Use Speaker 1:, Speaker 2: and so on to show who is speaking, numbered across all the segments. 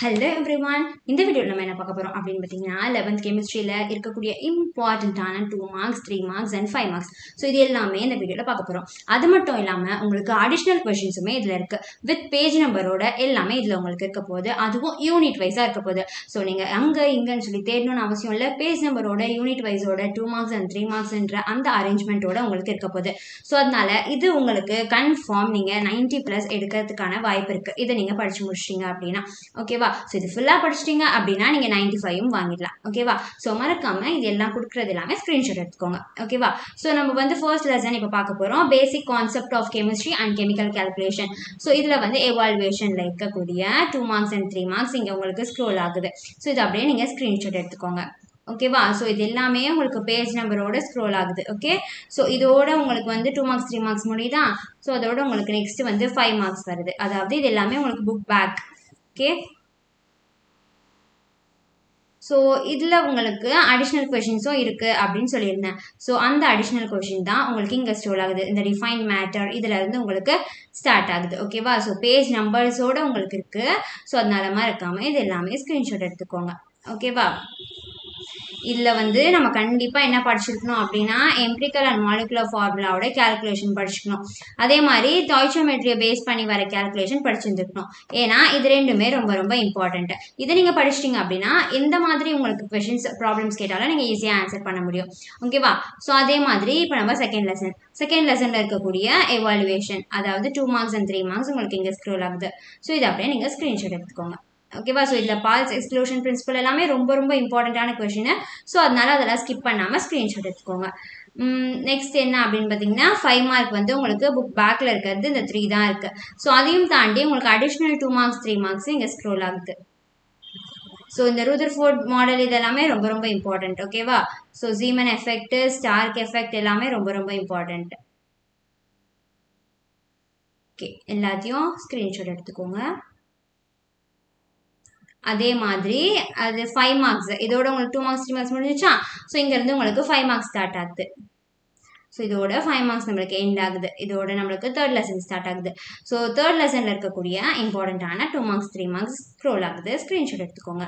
Speaker 1: Hello everyone. இந்த வீடியோவில் நம்ம என்ன பார்க்க போகிறோம் அப்படின்னு பார்த்தீங்கன்னா 11th கெமிஸ்ட்ரியில் இருக்கக்கூடிய இம்பார்ட்டண்ட்டான 2 marks 3 marks and 5 marks. So இது எல்லாமே இந்த வீடியோவில் பார்க்க போகிறோம். அது மட்டும் இல்லாமல் உங்களுக்கு அடிஷ்னல் கொஷின்ஸுமே இதில் இருக்குது. வித் பேஜ் நம்பரோட எல்லாமே இதில் உங்களுக்கு இருக்க போகுது. அதுவும் யூனிட் வைஸாக இருக்க போகுது. ஸோ நீங்கள் அங்கே இங்கேன்னு சொல்லி தேடணும்னு அவசியம் இல்லை. பேஜ் நம்பரோட யூனிட் வைஸோட 2 மார்க்ஸ் அண்ட் 3 மார்க்ஸ்ன்ற அந்த அரேஞ்ச்மெண்ட்டோட உங்களுக்கு இருக்க போகுது. ஸோ அதனால இது உங்களுக்கு கன்ஃபார்ம் நீங்கள் 90+ எடுக்கிறதுக்கான வாய்ப்பு இருக்குது. இதை நீங்கள் படித்து முடிச்சிட்டிங்க அப்படின்னா ஓகேவா. ஸோ இது ஃபுல்லாக படிச்சிட்டிங்க அப்படின்னா நீங்கள் 95 வாங்கிடலாம். ஓகேவா. ஸோ மறக்காமல் இது எல்லாம் கொடுக்குறது எல்லாமே ஸ்க்ரீன்ஷாட் எடுத்துக்கோங்க. ஓகேவா. ஸோ நம்ம வந்து ஃபர்ஸ்ட் லெசன் இப்போ பார்க்க போகிறோம். Basic concept of chemistry and chemical calculation. So இதில் வந்து எவால்வேஷனில் இருக்கக்கூடிய 2 மார்க்ஸ் அண்ட் 3 மார்க்ஸ் இங்கே உங்களுக்கு ஸ்க்ரோல் ஆகுது. ஸோ இது அப்படியே நீங்கள் ஸ்க்ரீன்ஷாட் எடுத்துக்கோங்க. ஓகேவா. ஸோ இது எல்லாமே உங்களுக்கு பேஜ் நம்பரோட ஸ்க்ரோல் ஆகுது. ஓகே. ஸோ இதோட உங்களுக்கு வந்து 2 மார்க்ஸ் 3 மார்க்ஸ் முடியுதா. ஸோ அதோட உங்களுக்கு நெக்ஸ்ட் வந்து 5 மார்க்ஸ் வருது. அதாவது இது எல்லாமே உங்களுக்கு புக் பேக். ஓகே. ஸோ இதில் உங்களுக்கு அடிஷ்னல் கொஷின்ஸும் இருக்குது அப்படின்னு சொல்லியிருந்தேன். ஸோ அந்த அடிஷ்னல் கொஷின் தான் உங்களுக்கு இங்கே ஸ்டோர் ஆகுது. இந்த டிஃபைன் மேட்டர் இதில் இருந்து உங்களுக்கு ஸ்டார்ட் ஆகுது. ஓகேவா. ஸோ பேஜ் நம்பர்ஸோடு உங்களுக்கு இருக்குது. ஸோ அதனால மறக்காமல் இது எல்லாமே ஸ்க்ரீன்ஷாட் எடுத்துக்கோங்க. ஓகேவா. இதில் வந்து நம்ம கண்டிப்பாக என்ன படிச்சிருக்கணும் அப்படின்னா எம்பிரிக்கல் அண்ட் மாலிகுலர் ஃபார்முலாவோட கேல்குலேஷன் படிச்சுக்கணும். அதே மாதிரி ஸ்டாய்ச்சியோமெட்ரியை பேஸ் பண்ணி வர கேல்குலேஷன் படிச்சுருந்துருக்கணும். ஏன்னா இது ரெண்டுமே ரொம்ப ரொம்ப இம்பார்ட்டன்ட். இதை நீங்கள் படிச்சிட்டிங்க அப்படின்னா எந்த மாதிரி உங்களுக்கு கொஷின்ஸ் ப்ராப்ளம்ஸ் கேட்டாலும் நீங்கள் ஈஸியாக ஆன்சர் பண்ண முடியும். ஓகேவா. ஸோ அதே மாதிரி இப்போ நம்ம செகண்ட் லெசனில் இருக்கக்கூடிய எவாலுவேஷன், அதாவது 2 மார்க்ஸ் அண்ட் 3 மார்க்ஸ் உங்களுக்கு இங்கே ஸ்க்ரோல் ஆகுது. ஸோ இதை அப்படியே நீங்கள் ஸ்க்ரீன்ஷாட் எடுத்துக்கோங்க. ஓகேவா. ஸோ இதில் பால்ஸ் எக்ஸ்க்ளூஷன் பிரின்சிபல் எல்லாமே ரொம்ப ரொம்ப இம்பார்ட்டண்ட்டான கொஷின். ஸோ அதனால அதெல்லாம் ஸ்கிப் பண்ணாமல் ஸ்க்ரீன்ஷாட் எடுத்துக்கோங்க. நெக்ஸ்ட் என்ன அப்படின்னு பார்த்தீங்கன்னா 5 மார்க் வந்து உங்களுக்கு புக் பேக்கில் இருக்கிறது இந்த 3 தான் இருக்குது. ஸோ அதையும் தாண்டி உங்களுக்கு அடிஷ்னல் 2 மார்க்ஸ் 3 மார்க்ஸ் இங்கே ஸ்க்ரோல் ஆகுது. ஸோ இந்த ரூதர்ஃபோர்ட் மாடல் இதெல்லாமே ரொம்ப ரொம்ப இம்பார்ட்டண்ட். ஓகேவா. So Zeeman effect, Stark effect எல்லாமே ரொம்ப ரொம்ப இம்பார்ட்டண்ட். ஓகே. எல்லாத்தையும் ஸ்க்ரீன்ஷாட் எடுத்துக்கோங்க. அதே மாதிரி அது 5 மார்க்ஸ் இதோட உங்களுக்கு 2 மார்க்ஸ் 3 மார்க்ஸ் முடிஞ்சிச்சா. ஸோ இங்கேருந்து உங்களுக்கு 5 மார்க்ஸ் ஸ்டார்ட் ஆகுது. ஸோ இதோட 5 மார்க்ஸ் நம்மளுக்கு எண்ட் ஆகுது. இதோட நம்மளுக்கு தேர்ட் லெசன் ஸ்டார்ட் ஆகுது. ஸோ தேர்ட் லெசனில் இருக்கக்கூடிய இம்பார்ட்டண்ட்டான 2 மார்க்ஸ் 3 மார்க்ஸ் ஸ்க்ரோல் ஆகுது. ஸ்க்ரீன்ஷாட் எடுத்துக்கோங்க.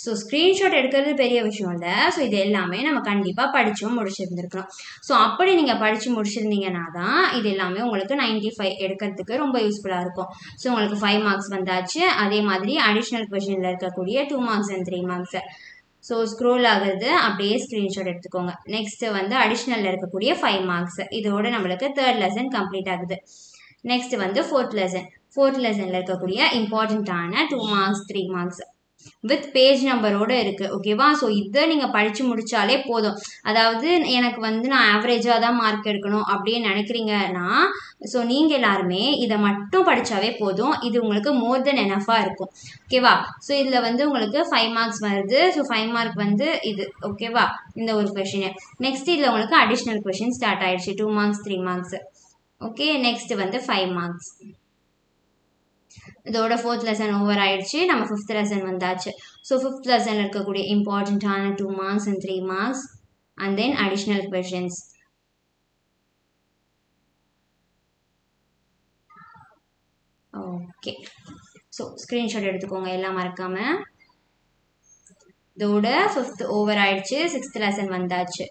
Speaker 1: ஸோ ஸ்க்ரீன்ஷாட் எடுக்கிறது பெரிய விஷயம் இல்லை. ஸோ இது எல்லாமே நம்ம கண்டிப்பாக படித்தும் முடிச்சிருந்துருக்கணும். ஸோ அப்படி நீங்கள் படித்து முடிச்சிருந்தீங்கன்னா தான் இது எல்லாமே உங்களுக்கு 95 எடுக்கிறதுக்கு ரொம்ப யூஸ்ஃபுல்லாக இருக்கும். ஸோ உங்களுக்கு 5 மார்க்ஸ் வந்தாச்சு. அதே மாதிரி அடிஷ்னல் கொஷினில் இருக்கக்கூடிய 2 marks and 3 marks so scroll ஆகுது. அப்படியே ஸ்க்ரீன்ஷாட் எடுத்துக்கோங்க. நெக்ஸ்ட் வந்து அடிஷ்னலில் இருக்கக்கூடிய 5 மார்க்ஸ் இதோட நம்மளுக்கு தேர்ட் லெசன் கம்ப்ளீட் ஆகுது. நெக்ஸ்ட் வந்து ஃபோர்த் லெசனில் இருக்கக்கூடிய இம்பார்ட்டண்ட்டான 2 மார்க்ஸ் 3 மார்க்ஸ் வித் பேஜ் நம்பரோடு இருக்குது. ஓகேவா. ஸோ இதை நீங்கள் படித்து முடித்தாலே போதும். அதாவது எனக்கு வந்து நான் ஆவரேஜாக தான் மார்க் எடுக்கணும் அப்படின்னு நினைக்கிறீங்கன்னா ஸோ நீங்கள் எல்லாருமே இதை மட்டும் படித்தாவே போதும். இது உங்களுக்கு மோர் தென் எனஃபாக இருக்கும். ஓகேவா. ஸோ இதில் வந்து உங்களுக்கு 5 மார்க்ஸ் வருது. ஸோ 5 மார்க் வந்து இது. ஓகேவா. இந்த ஒரு கொஷின். நெக்ஸ்ட் இதில் உங்களுக்கு அடிஷ்னல் கொஷின் ஸ்டார்ட் ஆயிடுச்சு. 2 மார்க்ஸ் 3 மார்க்ஸ். ஓகே. நெக்ஸ்ட் வந்து 5 மார்க்ஸ். இதோட ஃபோர்த் லெசன் ஓவர் ஆயிடுச்சு. நம்ம ஃபிஃப்த் லெசன் வந்தாச்சு. ஸோ ஃபிஃப்த் லெசனில் இருக்கக்கூடிய இம்பார்ட்டண்ட்டான 2 marks and 3 marks and then additional questions. Okay. So screenshot எடுத்துக்கோங்க எல்லாம் மறக்காமல். இதோட ஃபிஃப்த் ஓவர் ஆயிடுச்சு. சிக்ஸ்த் லெசன் வந்தாச்சு.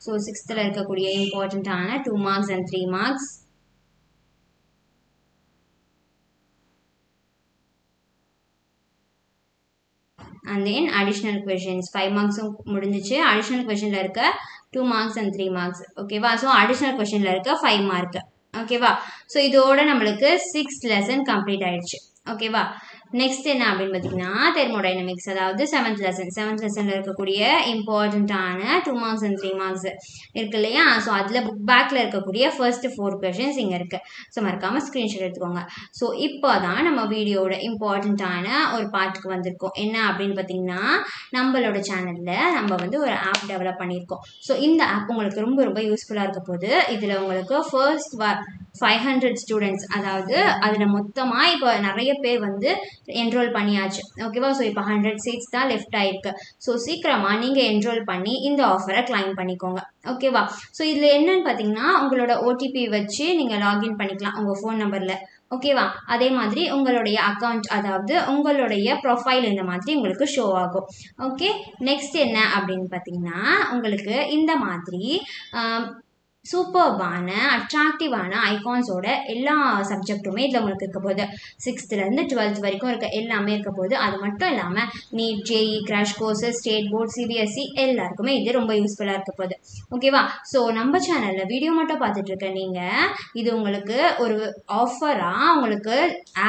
Speaker 1: ஸோ சிக்ஸ்த்தில் இருக்கக்கூடிய இம்பார்ட்டண்ட்டான 2 marks and 3 marks and then additional questions 5 மார்க்ஸும் முடிஞ்சிச்சு. அடிஷ்னல் கொஷினில் இருக்க 2 மார்க்ஸ் அண்ட் 3 மார்க்ஸ். ஓகேவா. ஸோ அடிஷ்னல் கொஷினில் இருக்க 5 மார்க். ஓகேவா. ஸோ இதோட நம்மளுக்கு 6th லெசன் கம்ப்ளீட் ஆயிடுச்சு. ஓகேவா. நெக்ஸ்ட் என்ன அப்படின்னு பார்த்தீங்கன்னா தெர்மோடைனமிக்ஸ், அதாவது செவன்த் லெசனில் இருக்கக்கூடிய இம்பார்ட்டண்ட்டான 2 மார்க்ஸ் அண்ட் 3 மார்க்ஸ் இருக்கு இல்லையா. ஸோ அதில் புக் பேக்கில் இருக்கக்கூடிய ஃபர்ஸ்ட் 4 கொஷின்ஸ் இங்கே இருக்குது. ஸோ மறக்காமல் ஸ்க்ரீன்ஷாட் எடுத்துக்கோங்க. ஸோ இப்போ தான் நம்ம வீடியோட இம்பார்ட்டண்ட்டான ஒரு பார்ட்டுக்கு வந்திருக்கோம். என்ன அப்படின்னு பார்த்தீங்கன்னா நம்மளோட சேனலில் நம்ம வந்து ஒரு ஆப் டெவலப் பண்ணியிருக்கோம். ஸோ இந்த ஆப் உங்களுக்கு ரொம்ப ரொம்ப யூஸ்ஃபுல்லாக இருக்க போது. இதில் உங்களுக்கு ஃபர்ஸ்ட் 500 ஸ்டூடெண்ட்ஸ், அதாவது அதில் மொத்தமாக இப்போ நிறைய பேர் வந்து என்ரோல் பண்ணியாச்சு. ஓகேவா. ஸோ இப்போ 100 சீட்ஸ் தான் லெஃப்ட் ஆயிருக்கு. ஸோ சீக்கிரமாக நீங்கள் என்ரோல் பண்ணி இந்த ஆஃபரை கிளைம் பண்ணிக்கோங்க. ஓகேவா. ஸோ இதில் என்னன்னு பார்த்தீங்கன்னா உங்களோட ஓடிபி வச்சு நீங்கள் லாகின் பண்ணிக்கலாம் உங்கள் ஃபோன் நம்பரில். ஓகேவா? அதே மாதிரி உங்களுடைய அக்கவுண்ட் அதாவது உங்களுடைய ப்ரொஃபைல் இந்த மாதிரி உங்களுக்கு ஷோ ஆகும். ஓகே, நெக்ஸ்ட் என்ன அப்படின்னு பார்த்தீங்கன்னா உங்களுக்கு இந்த மாதிரி சூப்பர்பான அட்ராக்டிவான ஐகான்ஸோட எல்லா சப்ஜெக்ட்டுமே இதில் உங்களுக்கு இருக்க போகுது. 6th-லேருந்து 12th வரைக்கும் இருக்க எல்லாமே இருக்க போகுது. அது மட்டும் இல்லாமல் NEET, JEE, crash courses, state board, CBSE எல்லாருக்குமே இது ரொம்ப யூஸ்ஃபுல்லாக இருக்க போகுது. ஓகேவா? ஸோ நம்ம சேனலில் வீடியோ மட்டும் பார்த்துட்டு இருக்க நீங்கள் இது உங்களுக்கு ஒரு ஆஃபராக உங்களுக்கு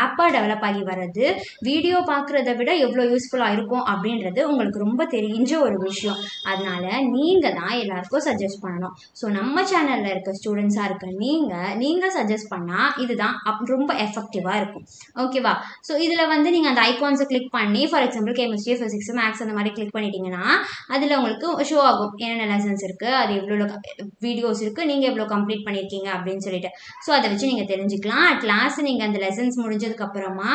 Speaker 1: ஆப்பாக டெவலப் ஆகி வர்றது வீடியோ பார்க்குறத விட எவ்வளோ யூஸ்ஃபுல்லாக இருக்கும் அப்படின்றது உங்களுக்கு ரொம்ப தெரிஞ்ச ஒரு விஷயம். அதனால நீங்கள் தான் எல்லாருக்கும் சஜஸ்ட் பண்ணணும். ஸோ நம்ம சேனலில் இருக்க ஸ்டூடெண்ட்ஸாக இருக்க நீங்கள் சஜஸ்ட் பண்ணால் இதுதான் ரொம்ப எஃபெக்டிவாக இருக்கும். ஓகேவா? ஸோ இதில் வந்து நீங்கள் அந்த ஐகான்ஸை கிளிக் பண்ணி for example chemistry, physics, maths அந்த மாதிரி கிளிக் பண்ணிட்டீங்கன்னா அதில் உங்களுக்கு ஷோ ஆகும் என்னென்ன லெசன்ஸ் இருக்குது, அது எவ்வளோ வீடியோஸ் இருக்குது, நீங்கள் எவ்வளோ கம்ப்ளீட் பண்ணியிருக்கீங்க அப்படின்னு சொல்லிட்டு. ஸோ அதை வச்சு நீங்கள் தெரிஞ்சுக்கலாம். அட் லாஸ்ட் நீங்கள் அந்த லெசன்ஸ் முடிஞ்சதுக்கப்புறமா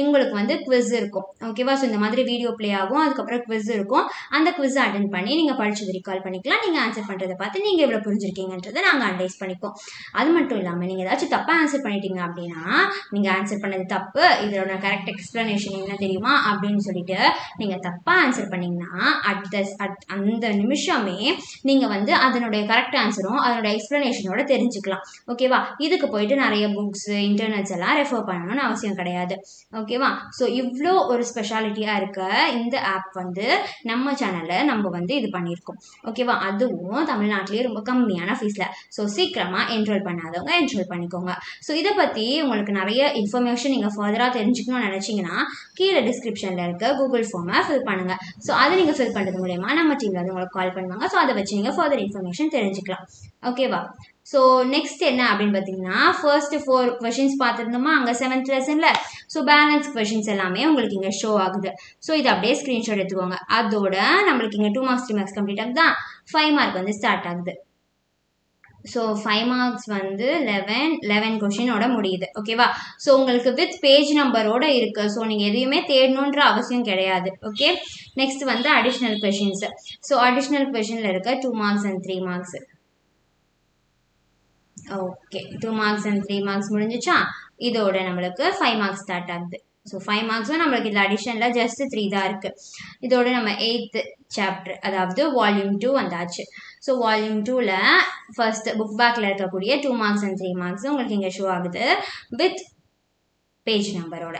Speaker 1: உங்களுக்கு வந்து குவிஸ் இருக்கும். ஓகேவா? ஸோ இந்த மாதிரி வீடியோ ப்ளே ஆகும், அதுக்கப்புறம் குவிஸ் இருக்கும். அந்த குவிஸ் அட்டென்ட் பண்ணி நீங்கள் படிச்சது ரிகால் பண்ணிக்கலாம். நீங்கள் ஆன்சர் பண்ணுறதை பார்த்து நீங்கள் எவ்வளோ புரிஞ்சிருக்கீங்கன்றதை நாங்கள் அனலைஸ் பண்ணிப்போம். அது மட்டும் இல்லாமல் நீங்கள் ஏதாச்சும் தப்பாக ஆன்சர் பண்ணிட்டீங்க அப்படின்னா நீங்கள் ஆன்சர் பண்ணது தப்பு, இதோட கரெக்ட் எக்ஸ்பிளனேஷன் என்ன தெரியுமா அப்படின்னு சொல்லிட்டு நீங்கள் தப்பாக ஆன்சர் பண்ணீங்கன்னா அந்த நிமிஷமே நீங்கள் வந்து அதனுடைய கரெக்ட் ஆன்சரும் அதனுடைய எக்ஸ்பிளனேஷனோட தெரிஞ்சுக்கலாம். ஓகேவா? இதுக்கு போயிட்டு நிறைய புக்ஸ், இன்டர்நெட்ஸ் எல்லாம் ரெஃபர் பண்ணணும்னு அவசியம் கிடையாது. ஓகேவா? ஸோ இவ்வளோ ஒரு ஸ்பெஷாலிட்டியாக இருக்க இந்த ஆப் வந்து நம்ம சேனலில் நம்ம வந்து இது பண்ணியிருக்கோம். ஓகேவா? அதுவும் தமிழ்நாட்டிலேயே ரொம்ப கம்மியான ஃபீஸில். ஸோ சீக்கிரமாக என்ரோல் பண்ணாதவங்க என்ரோல் பண்ணிக்கோங்க. ஸோ இதை பற்றி உங்களுக்கு நிறைய இன்ஃபர்மேஷன் நீங்கள் ஃபர்தராக தெரிஞ்சுக்கணும்னு நினச்சிங்கன்னா கீழே டிஸ்கிரிப்ஷனில் இருக்க கூகுள் ஃபார்மை ஃபில் பண்ணுங்கள். ஸோ அதை நீங்கள் ஃபில் பண்ணுறது மூலயமா நம்ம டீமில் வந்து உங்களுக்கு கால் பண்ணுவாங்க. ஸோ அதை வச்சு நீங்கள் ஃபர்தர் இன்ஃபர்மேஷன் தெரிஞ்சுக்கலாம். ஓகேவா? ஸோ நெக்ஸ்ட் என்ன அப்படின்னு பார்த்தீங்கன்னா ஃபர்ஸ்ட் 4 கொஷின்ஸ் பார்த்துருந்தோமா அங்கே 7th லெசனில். ஸோ பேலன்ஸ் கொஷின்ஸ் எல்லாமே உங்களுக்கு இங்கே ஷோ ஆகுது. ஸோ இது அப்படியே ஸ்க்ரீன்ஷாட் எடுத்துக்கோங்க. அதோட நம்மளுக்கு இங்கே 2 மார்க்ஸ் 3 மார்க்ஸ் கம்ப்ளீட் ஆகுதா, 5 மார்க் வந்து ஸ்டார்ட் ஆகுது. ஸோ 5 மார்க்ஸ் வந்து 11 கொஷினோட முடியுது. ஓகேவா? ஸோ உங்களுக்கு வித் பேஜ் நம்பரோட இருக்கு. ஸோ நீங்கள் எதையுமே தேடணுன்ற அவசியம் கிடையாது. ஓகே, நெக்ஸ்ட் வந்து அடிஷ்னல் கொஷின்ஸ். ஸோ அடிஷ்னல் கொஷினில் இருக்க 2 marks and 3 marks. Okay, 2 marks and 3 marks முடிஞ்சிச்சா? இதோட நம்மளுக்கு 5 மார்க்ஸ் ஸ்டார்ட் ஆகுது. ஸோ 5 மார்க்ஸும் நம்மளுக்கு இதில் அடிஷனில் ஜஸ்ட் 3 தான் இருக்குது. இதோட நம்ம 8th சாப்டர் அதாவது வால்யூம் 2 வந்தாச்சு. ஸோ வால்யூம் 2ல் ஃபர்ஸ்ட் புக் பேக்கில் இருக்கக்கூடிய 2 மார்க்ஸ் அண்ட் 3 மார்க்ஸ் உங்களுக்கு இங்கே ஷோ ஆகுது வித் பேஜ் நம்பரோட.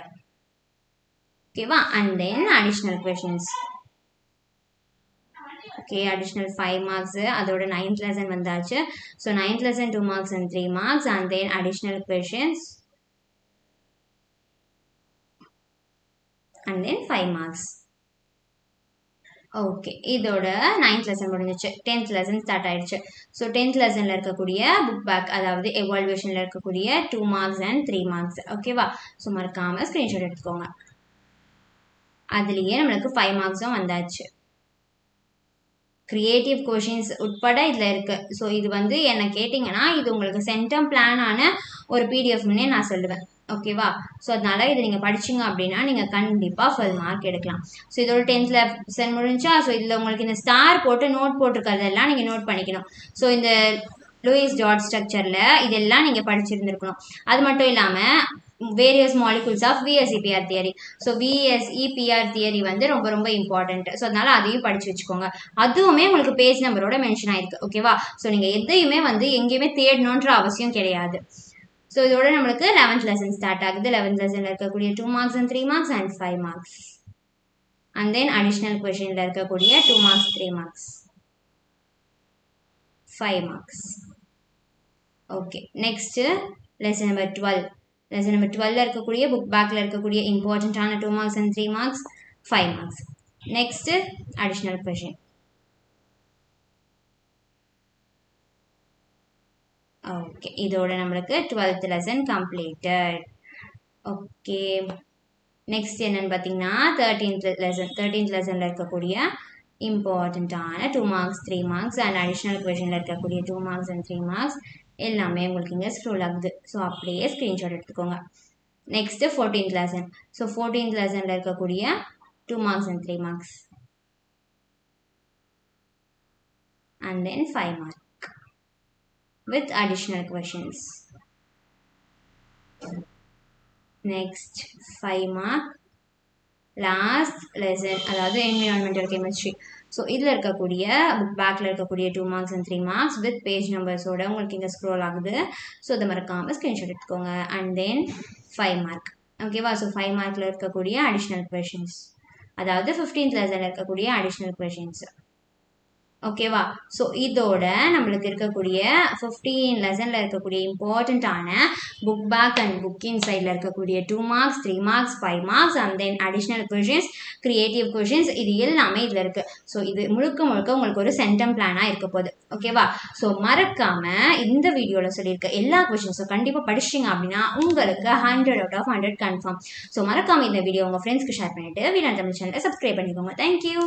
Speaker 1: ஓகேவா? And then additional questions. Okay, additional 5 marks. அதோட 9th லெசன் வந்தாச்சு. So 9th lesson 2 marks and 3 marks and then additional questions and then 5 marks. Okay, இதோட 9th லெசன் முடிஞ்சிச்சு. 10th lesson start ஆயிடுச்சு. So 10th லெசனில் இருக்கக்கூடிய book back அதாவது எவால்வேஷனில் இருக்கக்கூடிய 2 marks and 3 marks. ஓகேவா? ஸோ மறக்காமல் ஸ்க்ரீன்ஷாட் எடுத்துக்கோங்க. அதுலேயே நம்மளுக்கு 5 மார்க்ஸும் வந்தாச்சு. கிரியேட்டிவ் கொஷின்ஸ் உட்பட இதில் இருக்குது. ஸோ இது வந்து என்ன கேட்டிங்கன்னா இது உங்களுக்கு சென்டம் பிளானான ஒரு பிடிஎஃப்னே நான் சொல்லுவேன். ஓகேவா? ஸோ அதனால இதை நீங்கள் படிச்சிங்க அப்படின்னா நீங்கள் கண்டிப்பாக ஃபுல் மார்க் எடுக்கலாம். ஸோ இதோட 10th லெசன் முடிஞ்சா ஸோ இதில் உங்களுக்கு இந்த ஸ்டார் போட்டு நோட் போட்டிருக்கிறதெல்லாம் நீங்கள் நோட் பண்ணிக்கணும். ஸோ இந்த லூயிஸ் டாட் ஸ்ட்ரக்சரில் இதெல்லாம் நீங்கள் படிச்சிருந்துருக்கணும். அது மட்டும் இல்லாமல் various molecules of VSEPR theory. So VSEPR theory வந்து ரொம்ப ரொம்ப இம்பார்ட்டன்ட். ஸோ அதனால அதையும் படிச்சு வச்சுக்கோங்க. அதுவுமே உங்களுக்கு பேஜ் நம்பரோட மென்ஷன் ஆயிருக்கு. ஓகேவா? ஸோ நீங்கள் எதையுமே வந்து எங்கேயுமே தேடணுன்ற அவசியம் கிடையாது. ஸோ இதோட நம்மளுக்கு 11th லெசன் ஸ்டார்ட் ஆகுது. 11th லெசனில் இருக்கக்கூடிய 2 marks and 3 marks and 5 marks and then additional கொஷினில் இருக்கக்கூடிய 2 marks 3 marks 5 marks. Okay, next lesson number 12. Lesson number 12ல் இருக்கக்கூடிய புக் பேக்கில் இருக்கக்கூடிய இம்பார்ட்டண்ட்டான 2 marks and 3 marks 5 marks. Next additional question. Okay, இதோட நம்மளுக்கு 12th lesson completed. Okay, next என்னன்னு பார்த்தீங்கன்னா 13th லெசனில் இருக்கக்கூடிய இம்பார்ட்டண்ட்டான 2 மார்க்ஸ் 3 மார்க்ஸ் அண்ட் அடிஷ்னல் கொஷினில் இருக்கக்கூடிய 2 மார்க்ஸ் அண்ட் 3 மார்க்ஸ் எல்லாமே உங்களுக்கு இங்கே ஸ்க்ரோல் ஆகுது. ஸோ அப்படியே ஸ்க்ரீன்ஷாட் எடுத்துக்கோங்க. Next 14th lesson. So 14th லெசனில் இருக்கக்கூடிய 2 marks and 3 marks and then 5 mark. with additional questions. Next 5 mark last lesson அதாவது என்விரான்மெண்டல் கெமிஸ்ட்ரி. ஸோ இதில் இருக்கக்கூடிய புக் பேக்கில் இருக்கக்கூடிய 2 marks and 3 marks with page நம்பர்ஸோட உங்களுக்கு இங்கே ஸ்க்ரோல் ஆகுது. ஸோ அதை மறக்காமல் ஸ்க்ரீன்ஷாட் எடுத்துக்கோங்க. அண்ட் தென் 5 மார்க் ஓகேவா. ஸோ 5 மார்க்கில் இருக்கக்கூடிய அடிஷ்னல் கொஷின்ஸ் அதாவது 15th லெசனில் இருக்கக்கூடிய அடிஷ்னல் கொஷின்ஸ் ஓகேவா. ஸோ இதோட நம்மளுக்கு இருக்கக்கூடிய 15 லெசனில் இருக்கக்கூடிய இம்பார்ட்டண்ட்டான புக் பேக் அண்ட் புக் இன்சைடில் இருக்கக்கூடிய 2 marks 3 marks 5 marks and then additional questions creative questions இது எல்லாமே இதில் இருக்குது. ஸோ இது முழுக்க உங்களுக்கு ஒரு சென்டம் பிளானாக இருக்க போகுது ஓகேவா. ஸோ மறக்காமல் இந்த வீடியோவில் சொல்லியிருக்க எல்லா கொஷின்ஸும் கண்டிப்பாக படிச்சிட்டிங்க அப்படின்னா உங்களுக்கு 100 out of 100 கன்ஃபார்ம். ஸோ மறக்காமல் இந்த வீடியோ உங்கள் ஃப்ரெண்ட்ஸ்க்கு ஷேர் பண்ணிவிட்டு வீணா தமிழ் சேனலை சப்ஸ்கிரைப் பண்ணிக்கோங்க. தேங்க்யூ.